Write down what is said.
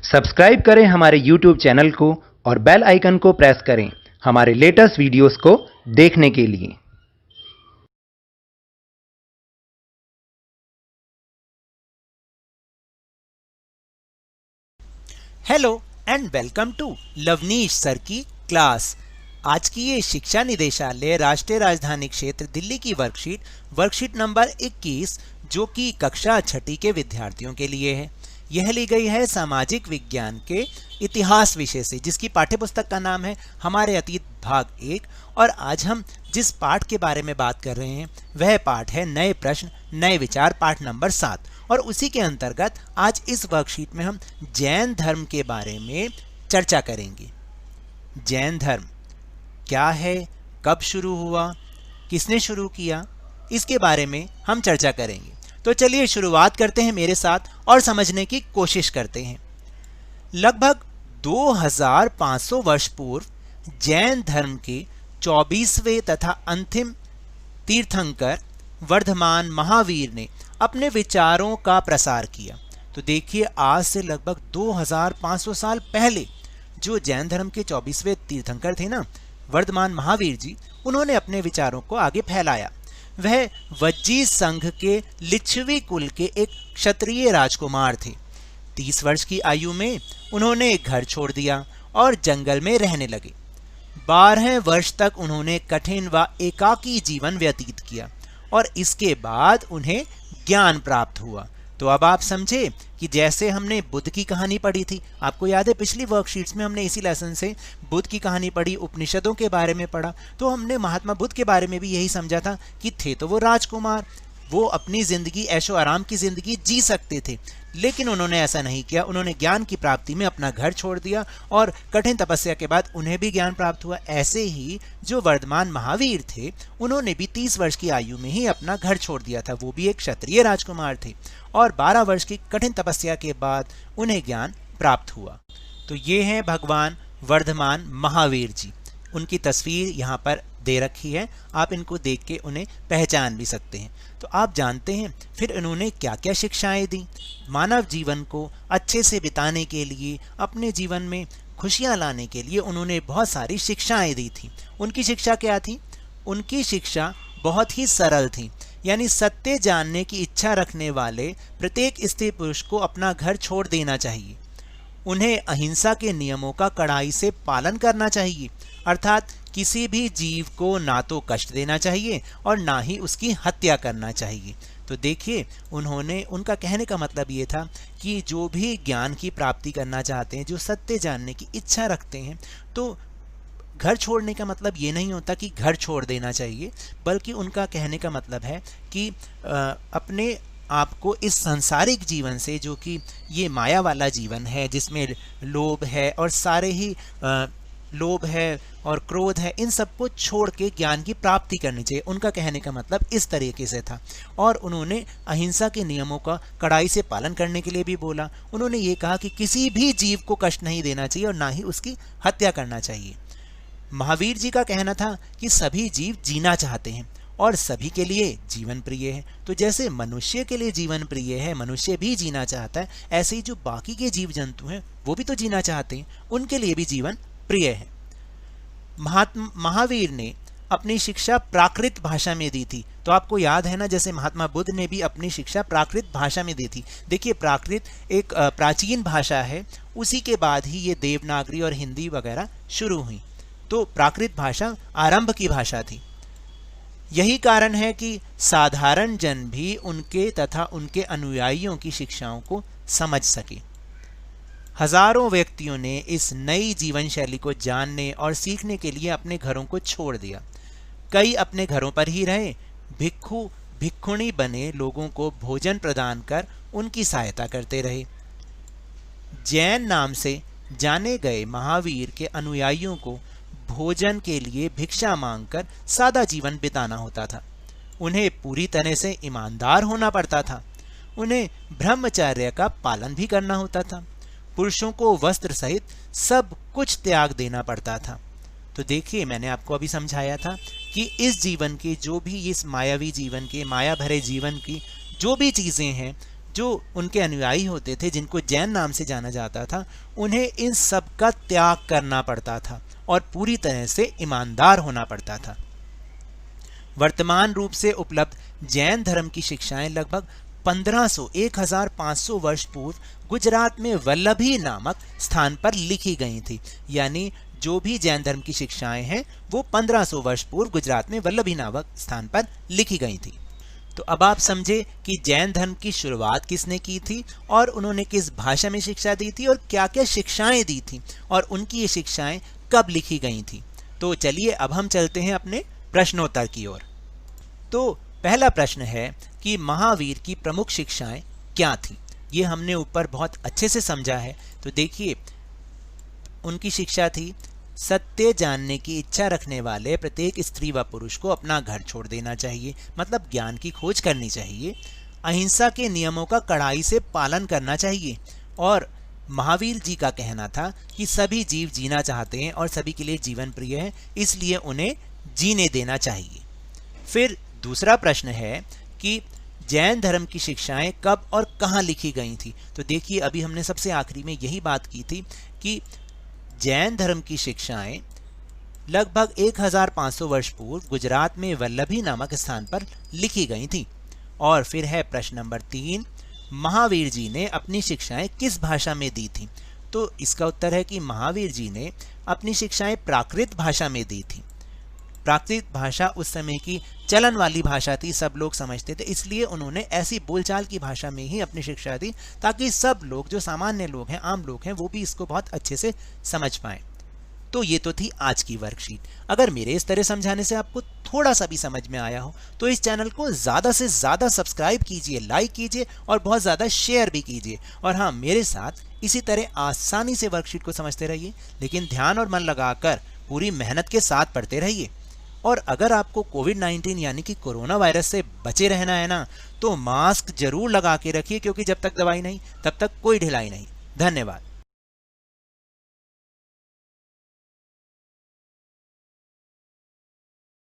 Subscribe करें हमारे YouTube channel को और बेल आइकन को प्रेस करें हमारे लेटेस्ट वीडियोस को देखने के लिए। Hello and welcome to Lavnish sir की क्लास। आज की ये शिक्षा निदेशालय राष्ट्रीय राजधानी क्षेत्र दिल्ली की वर्कशीट नंबर 21 जो कि कक्षा छठी के विद्यार्थियों के लिए है। यह ली गई है सामाजिक विज्ञान के इतिहास विषय से, जिसकी पाठ्यपुस्तक का नाम है हमारे अतीत भाग 1। और आज हम जिस पाठ के बारे में बात कर रहे हैं वह पाठ है नए प्रश्न नए विचार, पाठ नंबर 7। और उसी के अंतर्गत आज इस वर्कशीट में हम जैन धर्म के बारे में चर्चा करेंगे। जैन धर्म क्या है, कब शुरू हुआ, किसने शुरू किया, इसके बारे में हम चर्चा करेंगे। तो चलिए शुरुआत करते हैं मेरे साथ और समझने की कोशिश करते हैं। लगभग 2500 वर्ष पूर्व जैन धर्म के 24वें तथा अंतिम तीर्थंकर वर्धमान महावीर ने अपने विचारों का प्रसार किया। तो देखिए, आज से लगभग 2500 साल पहले जो जैन धर्म के 24वें तीर्थंकर थे ना, वर्धमान महावीर जी, उन्होंने अपने विचारों को आगे फैलाया। वह वज्जी संघ के लिच्छवी कुल के एक क्षत्रिय राजकुमार थे। 30 वर्ष की आयु में उन्होंने घर छोड़ दिया और जंगल में रहने लगे। 12 वर्ष तक उन्होंने कठिन व एकाकी जीवन व्यतीत किया और इसके बाद उन्हें ज्ञान प्राप्त हुआ। तो अब आप समझे कि जैसे हमने बुद्ध की कहानी पढ़ी थी, आपको याद है पिछली वर्कशीट्स में हमने इसी लेसन से बुद्ध की कहानी पढ़ी, उपनिषदों के बारे में पढ़ा। तो हमने महात्मा बुद्ध के बारे में भी यही समझा था कि थे तो वो राजकुमार, वो अपनी जिंदगी ऐशो आराम की जिंदगी जी सकते थे, लेकिन उन्होंने ऐसा नहीं किया। उन्होंने ज्ञान की प्राप्ति में अपना घर छोड़ दिया और कठिन तपस्या के बाद उन्हें भी ज्ञान प्राप्त हुआ। ऐसे ही जो वर्धमान महावीर थे, उन्होंने भी 30 वर्ष की आयु में ही अपना घर छोड़ दिया था। वो भी एक क्षत्रिय राजकुमार थे और 12 वर्ष की कठिन तपस्या के बाद उन्हें ज्ञान प्राप्त हुआ। तो ये हैं भगवान वर्धमान महावीर जी। उनकी तस्वीर यहाँ पर दे रखी है, आप इनको देख के उन्हें पहचान भी सकते हैं। तो आप जानते हैं फिर इन्होंने क्या क्या शिक्षाएं दी। मानव जीवन को अच्छे से बिताने के लिए, अपने जीवन में खुशियां लाने के लिए उन्होंने बहुत सारी शिक्षाएं दी थी। उनकी शिक्षा क्या थी? उनकी शिक्षा बहुत ही सरल थी, यानी सत्य जानने की इच्छा रखने वाले प्रत्येक स्त्री पुरुष को अपना घर छोड़ देना चाहिए। उन्हें अहिंसा के नियमों का कड़ाई से पालन करना चाहिए, अर्थात किसी भी जीव को ना तो कष्ट देना चाहिए और ना ही उसकी हत्या करना चाहिए। तो देखिए, उनका कहने का मतलब ये था कि जो भी ज्ञान की प्राप्ति करना चाहते हैं, जो सत्य जानने की इच्छा रखते हैं, तो घर छोड़ने का मतलब ये नहीं होता कि घर छोड़ देना चाहिए, बल्कि उनका कहने का मतलब है कि अपने आपको इस सांसारिक जीवन से, जो कि ये माया वाला जीवन है जिसमें लोभ है और सारे ही लोभ है और क्रोध है, इन सबको छोड़ के ज्ञान की प्राप्ति करनी चाहिए। उनका कहने का मतलब इस तरीके से था। और उन्होंने अहिंसा के नियमों का कड़ाई से पालन करने के लिए भी बोला। उन्होंने ये कहा कि किसी भी जीव को कष्ट नहीं देना चाहिए और ना ही उसकी हत्या करना चाहिए। महावीर जी का कहना था कि सभी जीव जीना चाहते हैं और सभी के लिए जीवन प्रिय है। तो जैसे मनुष्य के लिए जीवन प्रिय है, मनुष्य भी जीना चाहता है, ऐसे ही जो बाकी के जीव जंतु हैं वो भी तो जीना चाहते हैं, उनके लिए भी जीवन प्रिय है। महावीर ने अपनी शिक्षा प्राकृत भाषा में दी थी। तो आपको याद है ना, जैसे महात्मा बुद्ध ने भी अपनी शिक्षा प्राकृत भाषा में दी थी। देखिए, प्राकृत एक प्राचीन भाषा है, उसी के बाद ही ये देवनागरी और हिंदी वगैरह शुरू हुई। तो प्राकृत भाषा आरंभ की भाषा थी। यही कारण है कि साधारण जन भी उनके तथा उनके अनुयायियों की शिक्षाओं को समझ सके। हजारों व्यक्तियों ने इस नई जीवन शैली को जानने और सीखने के लिए अपने घरों को छोड़ दिया। कई अपने घरों पर ही रहे, भिक्षु भिक्षुणी बने लोगों को भोजन प्रदान कर उनकी सहायता करते रहे। जैन नाम से जाने गए महावीर के अनुयायियों को भोजन के लिए भिक्षा मांगकर सादा जीवन बिताना होता था। उन्हें पूरी तरह से ईमानदार होना पड़ता था। उन्हें ब्रह्मचर्य का पालन भी करना होता था। पुरुषों को वस्त्र सहित सब कुछ त्याग देना पड़ता था। तो देखिए, मैंने आपको अभी समझाया था कि इस जीवन की जो भी, इस मायावी जीवन के, माया भरे जीवन की जो भी चीज़ें हैं, जो उनके अनुयायी होते थे, जिनको जैन नाम से जाना जाता था, उन्हें इन सब का त्याग करना पड़ता था और पूरी तरह से ईमानदार होना पड़ता था। वर्तमान रूप से उपलब्ध जैन धर्म की शिक्षाएं लगभग 1500 वर्ष पूर्व गुजरात में वल्लभी नामक स्थान पर लिखी गई थी। यानी जो भी जैन धर्म की शिक्षाएं हैं वो 1500 वर्ष पूर्व गुजरात में वल्लभी नामक स्थान पर लिखी गई थी। तो अब आप समझे कि जैन धर्म की शुरुआत किसने की थी और उन्होंने किस भाषा में शिक्षा दी थी और क्या क्या शिक्षाएं दी थी और उनकी ये शिक्षाएं कब लिखी गई थी। तो चलिए अब हम चलते हैं अपने प्रश्नोत्तर की ओर। तो पहला प्रश्न है कि महावीर की प्रमुख शिक्षाएं क्या थी। ये हमने ऊपर बहुत अच्छे से समझा है। तो देखिए, उनकी शिक्षा थी सत्य जानने की इच्छा रखने वाले प्रत्येक स्त्री व पुरुष को अपना घर छोड़ देना चाहिए, मतलब ज्ञान की खोज करनी चाहिए। अहिंसा के नियमों का कड़ाई से पालन करना चाहिए। और महावीर जी का कहना था कि सभी जीव जीना चाहते हैं और सभी के लिए जीवन प्रिय है, इसलिए उन्हें जीने देना चाहिए। फिर दूसरा प्रश्न है कि जैन धर्म की शिक्षाएं कब और कहाँ लिखी गई थी। तो देखिए, अभी हमने सबसे आखिरी में यही बात की थी कि जैन धर्म की शिक्षाएं लगभग 1500 वर्ष पूर्व गुजरात में वल्लभी नामक स्थान पर लिखी गई थी। और फिर है प्रश्न नंबर 3, महावीर जी ने अपनी शिक्षाएं किस भाषा में दी थी। तो इसका उत्तर है कि महावीर जी ने अपनी शिक्षाएं प्राकृत भाषा में दी थी। प्राकृत भाषा उस समय की चलन वाली भाषा थी, सब लोग समझते थे, इसलिए उन्होंने ऐसी बोलचाल की भाषा में ही अपनी शिक्षा दी ताकि सब लोग, जो सामान्य लोग हैं, आम लोग हैं, वो भी इसको बहुत अच्छे से समझ पाएं। तो ये तो थी आज की वर्कशीट। अगर मेरे इस तरह समझाने से आपको थोड़ा सा भी समझ में आया हो तो इस चैनल को ज़्यादा से ज़्यादा सब्सक्राइब कीजिए, लाइक कीजिए और बहुत ज़्यादा शेयर भी कीजिए। और हाँ, मेरे साथ इसी तरह आसानी से वर्कशीट को समझते रहिए, लेकिन ध्यान और मन लगाकर पूरी मेहनत के साथ पढ़ते रहिए। और अगर आपको कोविड-19 यानी कि कोरोना वायरस से बचे रहना है ना, तो मास्क जरूर लगा के रखिए, क्योंकि जब तक दवाई नहीं तब तक कोई ढिलाई नहीं। धन्यवाद।